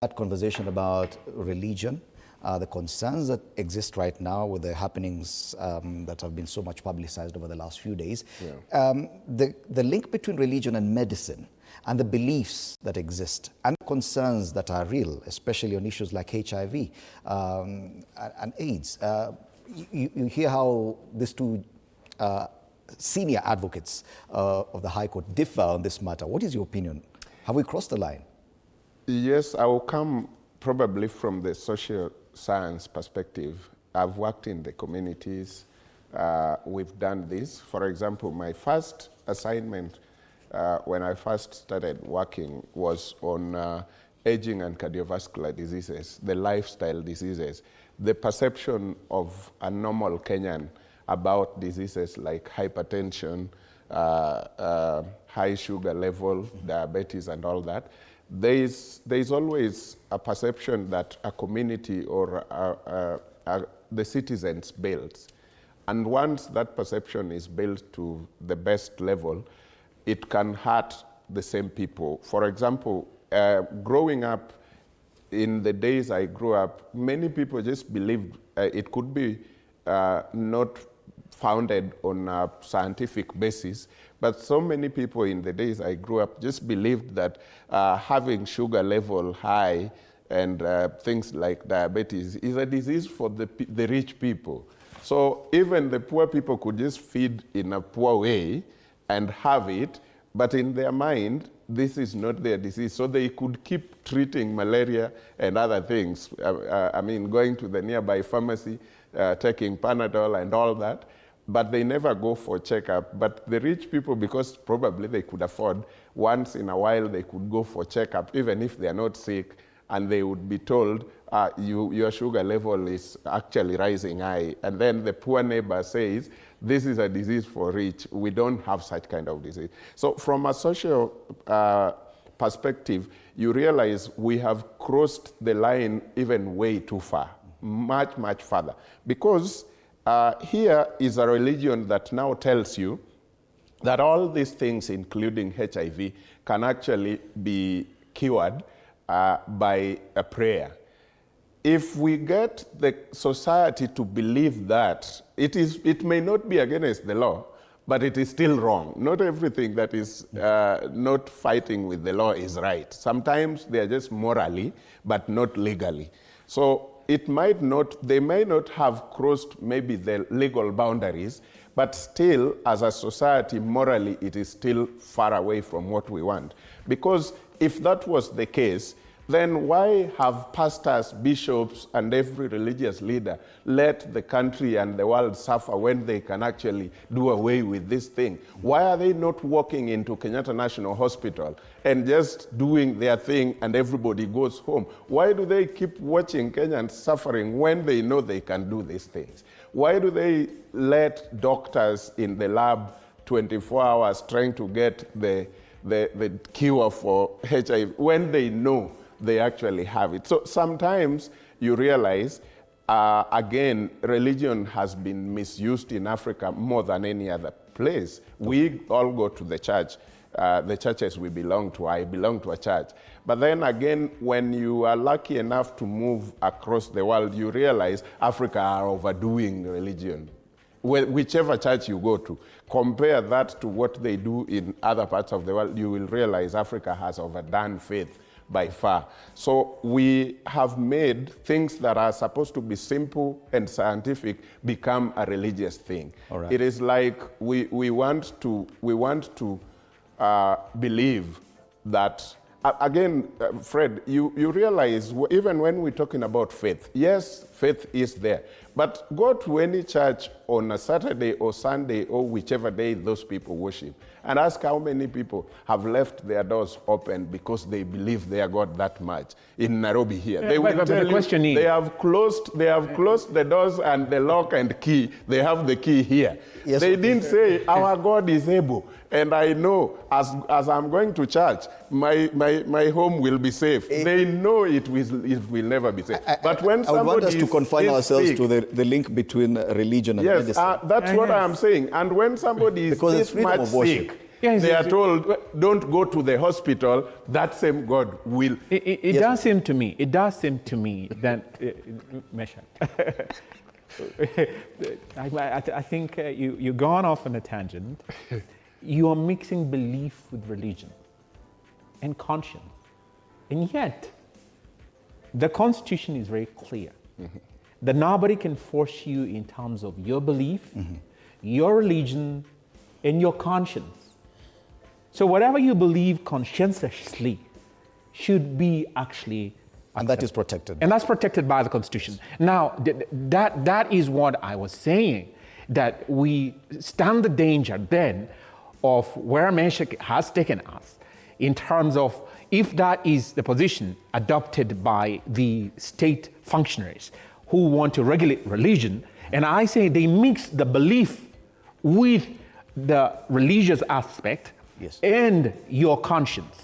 That conversation about religion, the concerns that exist right now with the happenings that have been so much publicized over the last few days, the link between religion and medicine and the beliefs that exist and concerns that are real, especially on issues like HIV and AIDS. You hear how these two senior advocates of the High Court differ on this matter. What is your opinion? Have we crossed the line? Yes, I will come probably from the social science perspective. I've worked in the communities. We've done this. For example, my first assignment when I first started working was on aging and cardiovascular diseases, the lifestyle diseases, the perception of a normal Kenyan about diseases like hypertension, high sugar level, diabetes, and all that. There's always a perception that a community or the citizens builds. And once that perception is built to the best level, it can hurt the same people. For example, growing up, in the days I grew up, many people just believed it could be not founded on a scientific basis, but so many people in the days I grew up just believed that having sugar level high and things like diabetes is a disease for the rich people. So even the poor people could just feed in a poor way and have it, but in their mind, this is not their disease. So they could keep treating malaria and other things. I mean, going to the nearby pharmacy, taking Panadol and all that, but they never go for checkup. But the rich people, because probably they could afford, once in a while they could go for checkup, even if they are not sick, and they would be told, your sugar level is actually rising high. And then the poor neighbor says, this is a disease for rich. We don't have such kind of disease. So from a social perspective, you realize we have crossed the line even way too far, much, much further. Because here is a religion that now tells you that all these things, including HIV, can actually be cured by a prayer. If we get the society to believe that, it may not be against the law, but it is still wrong. Not everything that is not fighting with the law is right. Sometimes they are just morally, but not legally. So it might not, they may not have crossed maybe the legal boundaries, but still, as a society, morally, it is still far away from what we want. Because if that was the case, then why have pastors, bishops, and every religious leader let the country and the world suffer when they can actually do away with this thing? Why are they not walking into Kenyatta National Hospital and just doing their thing and everybody goes home? Why do they keep watching Kenyans suffering when they know they can do these things? Why do they let doctors in the lab 24 hours trying to get the cure for HIV when they know they actually have it? So sometimes you realize, again, religion has been misused in Africa more than any other place. We all go to the church, the churches we belong to. I belong to a church. But then again, when you are lucky enough to move across the world, you realize Africa are overdoing religion. Whichever church you go to, compare that to what they do in other parts of the world, you will realize Africa has overdone faith by far. So we have made things that are supposed to be simple and scientific become a religious thing. Right. It is like we want to believe that, again, Fred, you realize even when we're talking about faith, yes, faith is there. But go to any church on a Saturday or Sunday or whichever day those people worship and ask how many people have left their doors open because they believe their God that much. In Nairobi here, they will tell you they have closed the doors and the lock and key. They have the key here. Yes, they didn't say our God is able. And I know as I'm going to church, my home will be safe. They know it will never be safe. But when I want us to confine ourselves to the link between religion and medicine. That's what I'm saying. And when somebody is this much sick, Yes, they yes, are told, don't go to the hospital, that same God will. It does seem to me, that, Mesha, I think you're gone off on a tangent. You are mixing belief with religion and conscience. And yet, the Constitution is very clear that nobody can force you in terms of your belief, your religion, and your conscience. So whatever you believe conscientiously should be actually accepted. And that is protected. And that's protected by the Constitution. Now, that is what I was saying, that we stand the danger then of where Mesha has taken us in terms of if that is the position adopted by the state functionaries who want to regulate religion, and I say they mix the belief with the religious aspect Yes. and your conscience.